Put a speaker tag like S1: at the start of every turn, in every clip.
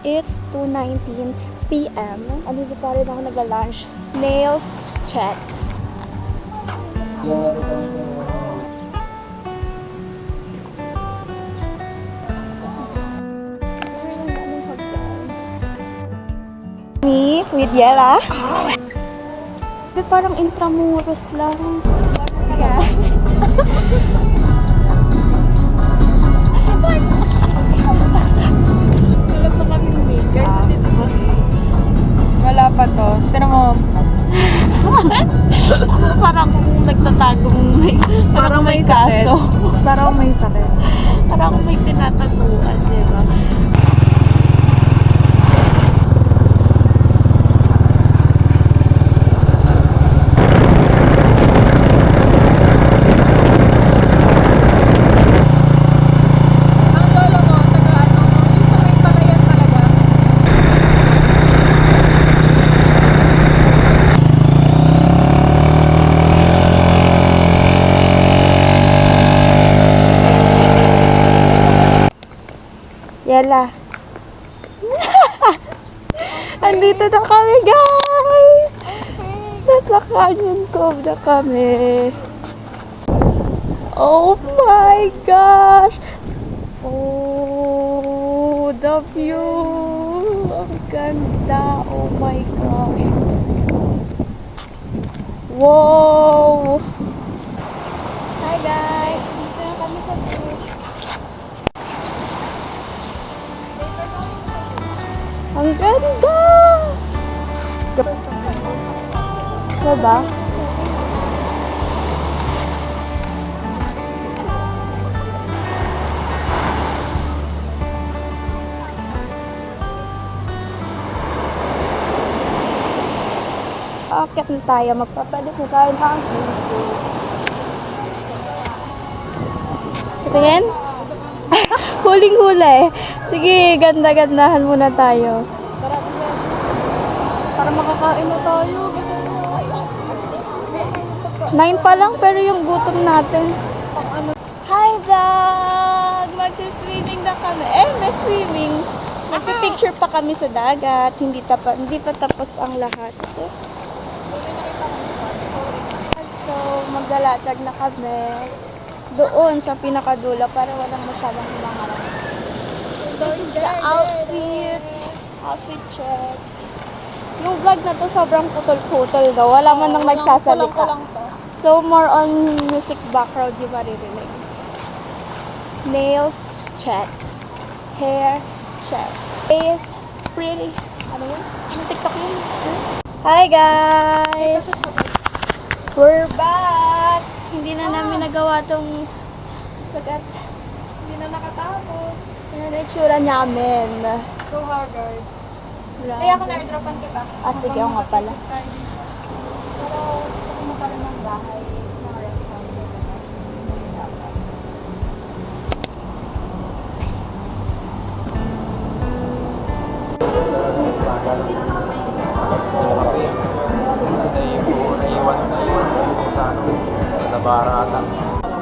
S1: It's 2:19 p.m. Andito pa rin ako nag-lunch. Nails check. Me with Yela. Parang intramuros lang.
S2: Wala pa to. Pero mo,
S1: Parang nagtatagong parang may
S2: sakit.
S1: kaso.
S2: Parang may sakit.
S1: Parang may tinataguan, di ba?
S2: Ang lolo mo, taga ano mo, yung sa may palayan talaga.
S1: Yela. Andito na kami, guys! Nasa Canyon Cove na kami. Oh my gosh! Oh, the view! Ang ganda! Oh my gosh! Wow! Hi guys! Dito na kami sa beach. Ang ganda! Diba? Aakyat na tayo. Magpapalit na tayo ng swimsuit. Tingin? Huling-huli. Sige, ganda-gandahan muna tayo.
S2: Para makakain na tayo.
S1: 9 pa lang, pero yung gutom natin. Hi vlog! Mag-swimming na kami. May swimming. Nagpipicture pa kami sa dagat. Hindi pa tapos ang lahat. So, maglalatag na kami doon sa pinakadulo para walang masyadong humangarap. This is the outfit. Outfit check. Yung vlog na to sobrang putol-putol daw. Wala man nang nagsasalita. So, more on music background yung maririnig. Nails check. Hair check. Face pretty. Ano yun? Ano TikTok yun? Hi guys! We're back! Hindi na namin nagawa tong bagat.
S2: Hindi na nakatapos.
S1: Yan ang itsura namin.
S2: Go Harvard.
S1: Grabe.
S2: Kaya ako na-airdropan kita.
S1: Sige, ako nga pala.
S2: Pero gusto ko magkaroon ng bahay. Mga responsible.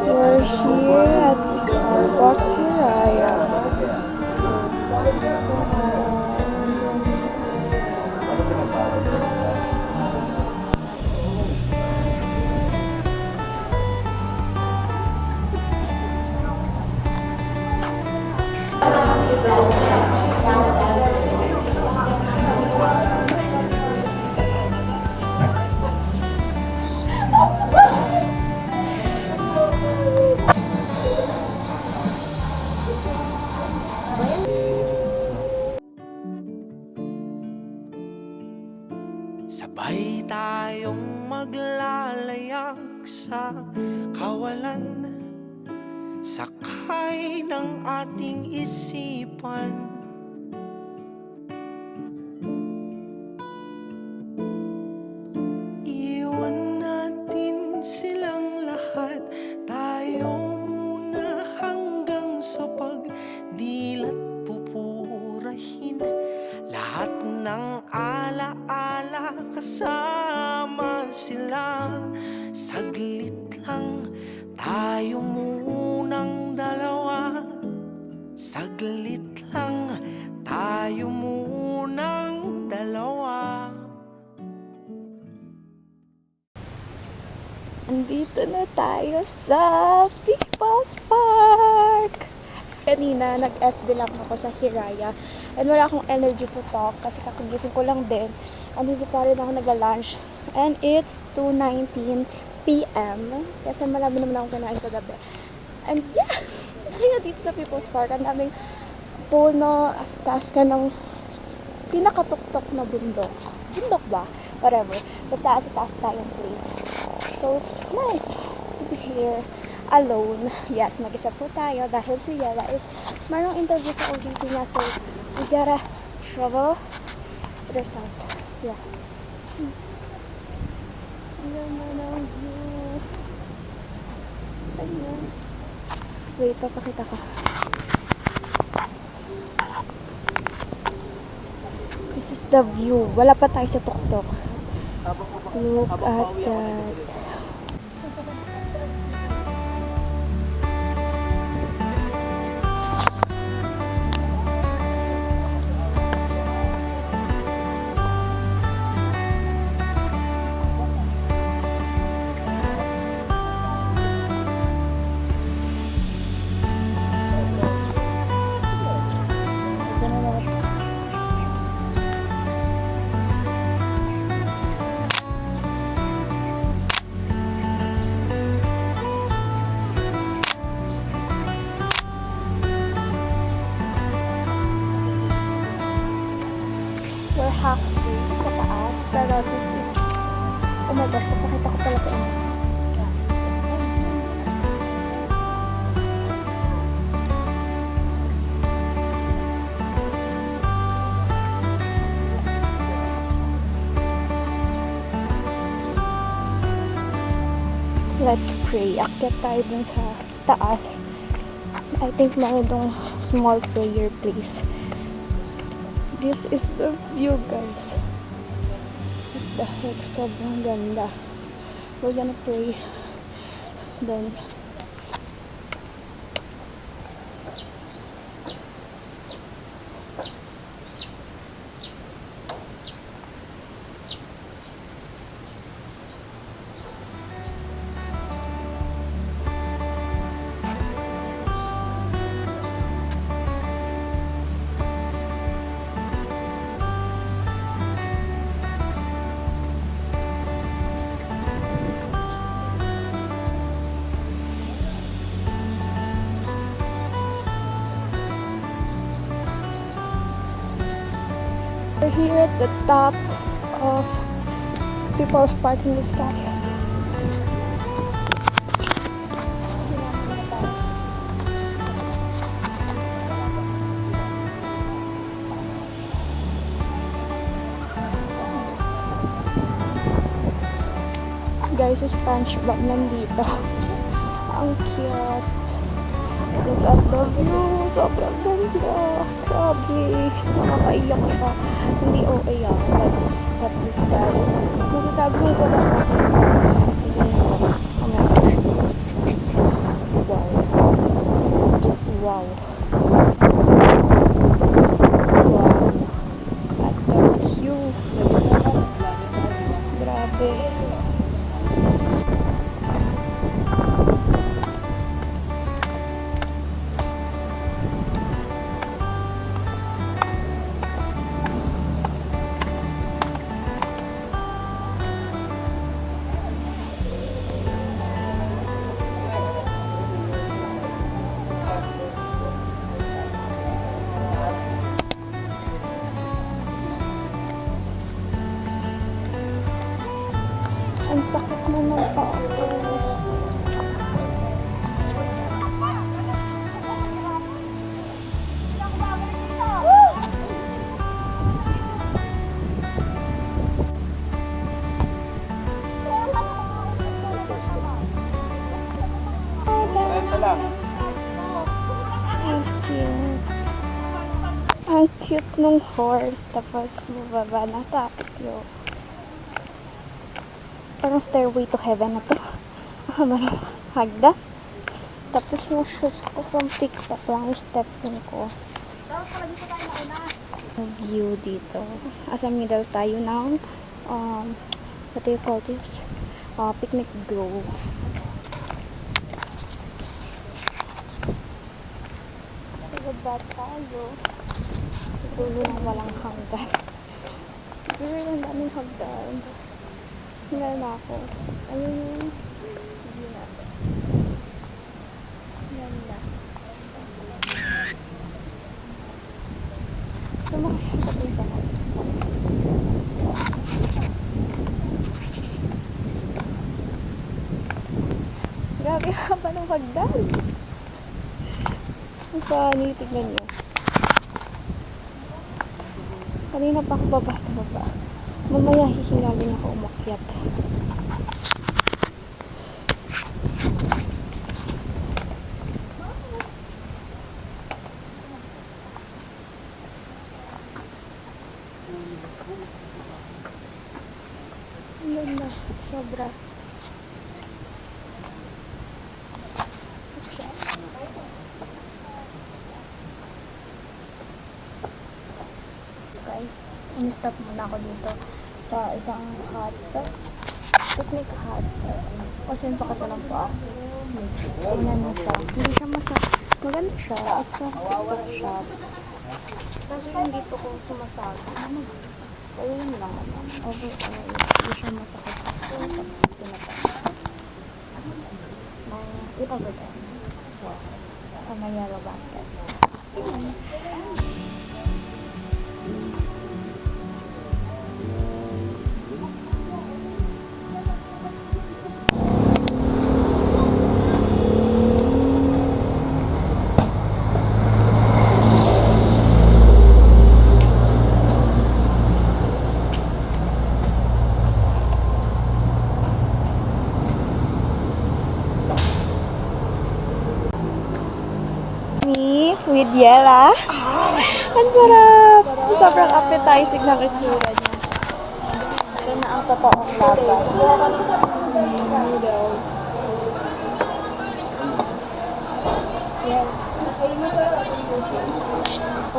S1: We're here at the Starbucks Hiraya.
S3: Sabay tayong maglalayag sa kawalan, sakay ng ating isipan. Iwan natin silang lahat, tayo muna hanggang sa pagdilat pupurahin lahat ng alaala, kasama sila. Saglit lang, tayo munang dalawa. Saglit lang
S1: Nandito na tayo sa People's Park. Kanina, nag-SB lang ako sa Hiraya. And wala akong energy to talk kasi kakagising ko lang din. And hindi pa rin ako nag-lunch. And it's 2:19 p.m. Kasi marami naman akong kinain kagabi. And yeah, saya dito sa People's Park. Ang daming puno, taas ka ng pinakatuktok na bundok. Bundok ba? Whatever. Basta sa taas tayong place. So it's nice to be here alone. Yes, mag-isa po tayo dahil si Yela is mayroong interview sa OJT niya. So we gotta travel with ourselves. Yeah. Ang ganda ng view. Ayan. Wait, papakita ko. This is the view. Wala pa tayo sa tuktok. Look at that. We're halfway sa taas, pero this is, oh my gosh, papakita ko pala sa inyo. Let's pray. Akyat tayo dun sa taas. I think meron dong small prayer place. This is the view, guys. What the heck, sobrang ganda. We're gonna pray. Then, we're here at the top of People's Park in the sky. Guys, si SpongeBob nandito. Ang cute. Look at the view. Sobrang ganda. Grabe. Nakakaiyak siya. Hindi okay but this guys. Masasabi mo ko lang. Wow. Just wow. Wow. At the view. Grabe. Ang sakit na ng paa ko. Ang cute. Ang cute nung horse. Tapos bubaba na tayo. Parang stairway to heaven na to. Mahamang hagda. Tapos yung shoes ko from TikTok lang yung step ko. View dito. Asa middle tayo ng what do you call this? Picnic grove. ba tayo? Dulo ng walang hanggan. Dulo ng daming hanggan. Hila na ako. Ayun yung hindi natin. Ganda. Sumakit ako yung sakay. Grabe haba ng hagdan. Ang funny, tignan nyo. Kanina pa ako baba. Mamaya hihingalin ako umakyat. Ang ganda. Sobra. Guys, stop muna ako dito sa isang hut. Picnic hut. Kasi yung sakit na lang po ako. Tingnan mo siya. Hindi siya maganda siya. It's from TikTok shop. Kasi yung dito ko sumasagi. Kaya yun lang naman. Overall, hindi siya masakit sa pag pinatay. Look over there. Sa may yellow basket. With yela. Ang sarap! Sobrang appetizing ng itsura niya. Ito na ang totoong laban.
S2: Noodles.
S1: Yes.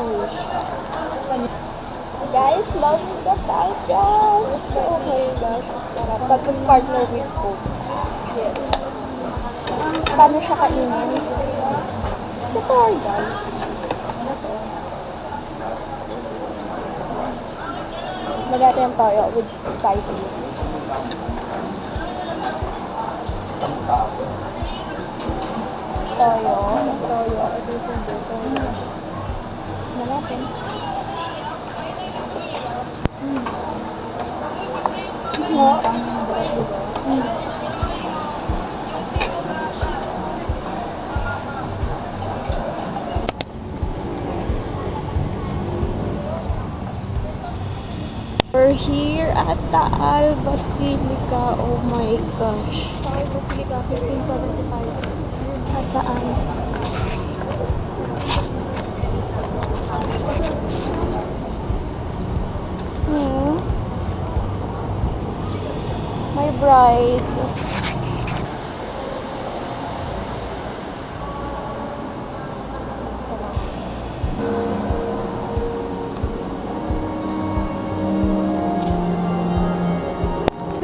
S1: Oh. Guys, love the Tangas. Oh my gosh. Sarap. Tapos partner with Coke. Yes. Paano siya kainin? Sa Targal. Lagyan natin yung toyo with spicy. Toyo. Ito yung sundo. Toyo. Lagyan natin. We're here at Taal Basilica. Oh my gosh.
S2: Taal Basilica, 1575.
S1: Saan? My bride.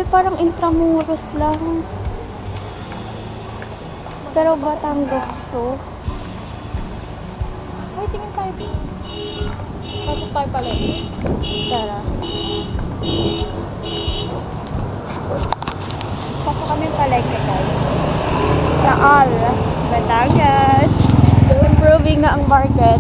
S1: Parang Intramuros lang. Pero Batangas to.
S2: Ay, tingin tayo. Pasok tayo pala.
S1: Tara. Pasok kami palengke guys. Taal, Batangas. Improving nga ang market.